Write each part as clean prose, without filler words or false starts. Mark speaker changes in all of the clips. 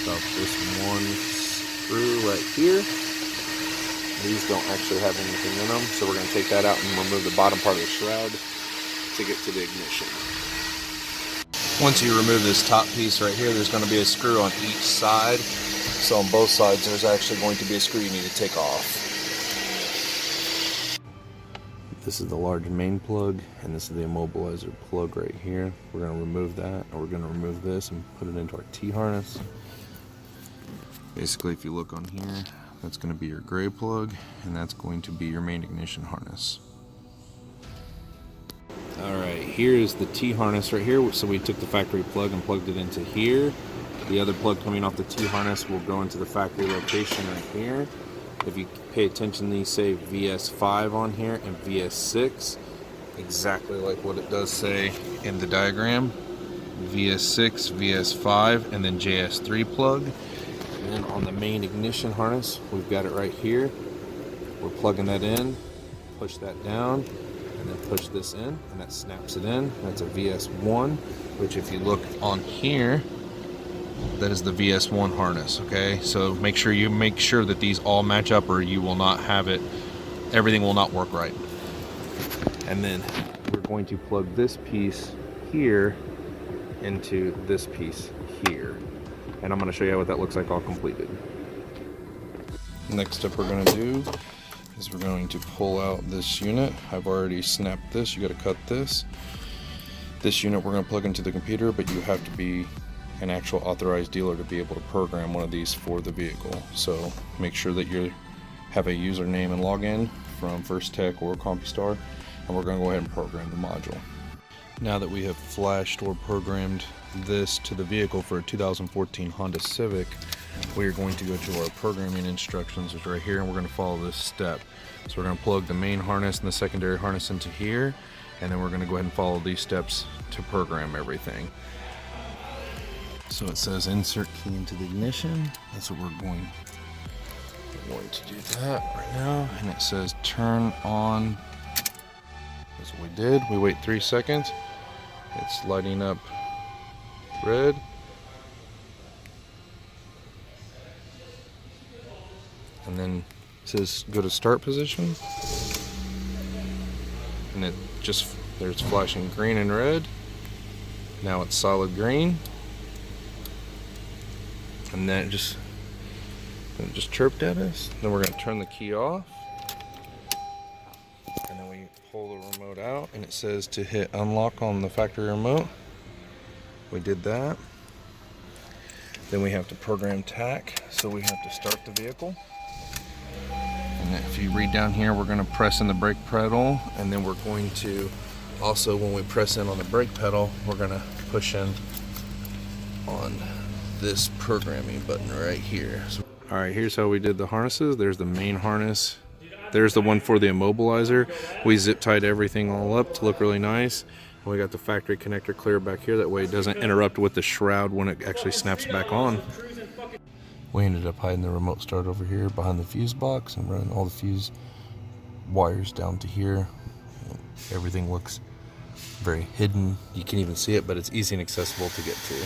Speaker 1: off this one screw right here. These don't actually have anything in them, so we're going to take that out and remove the bottom part of the shroud to get to the ignition. Once you remove this top piece right here, there's going to be a screw on each side. So on both sides, there's actually going to be a screw you need to take off. This is the large main plug, and this is the immobilizer plug right here. We're going to remove that, and we're going to remove this and put it into our T-harness. Basically, if you look on here, that's going to be your gray plug, and that's going to be your main ignition harness. Alright, here is the T-harness right here. So we took the factory plug and plugged it into here. The other plug coming off the T-harness will go into the factory location right here. If you pay attention, these say VS5 on here and VS6, exactly like what it does say in the diagram. VS6, VS5, and then JS3 plug. And then on the main ignition harness, we've got it right here. We're plugging that in, push that down, and then push this in, and that snaps it in. That's a VS1, which if you look on here, that is the VS1 harness. Okay, so make sure that these all match up, or you will not have it, everything will not work right. And then we're going to plug this piece here into this piece here, and I'm going to show you what that looks like all completed. Next step we're going to do is we're going to pull out this unit. I've already snapped this. You got to cut this. This unit we're going to plug into the computer, but you have to be an actual authorized dealer to be able to program one of these for the vehicle. So make sure that you have a username and login from First Tech or CompuStar, and we're going to go ahead and program the module. Now that we have flashed or programmed this to the vehicle for a 2014 Honda Civic, we are going to go to our programming instructions, which are right here, and we're going to follow this step. So we're going to plug the main harness and the secondary harness into here, and then we're going to go ahead and follow these steps to program everything. So it says insert key into the ignition. That's what we're going to do that right now. And it says turn on. That's what we did. We wait 3 seconds. It's lighting up red. And then it says go to start position. And it just, there's flashing green and red. Now it's solid green. And then it just chirped at us. Then we're going to turn the key off. And then we pull the remote out, and it says to hit unlock on the factory remote. We did that. Then we have to program TAC, so we have to start the vehicle. And if you read down here, we're going to press in the brake pedal, and then we're going to also, when we press in on the brake pedal, we're going to push in on this programming button right here. So, all right, here's how we did the harnesses. There's the main harness. There's the one for the immobilizer. We zip tied everything all up to look really nice. And we got the factory connector clear back here. That way it doesn't interrupt with the shroud when it actually snaps back on. We ended up hiding the remote start over here behind the fuse box and running all the fuse wires down to here. Everything looks very hidden. You can't even see it, but it's easy and accessible to get to.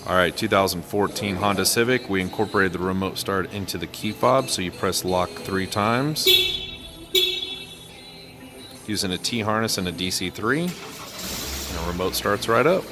Speaker 1: Alright, 2014 Honda Civic, we incorporated the remote start into the key fob, so you press lock 3 times. Using a T-harness and a DC3, and the remote starts right up.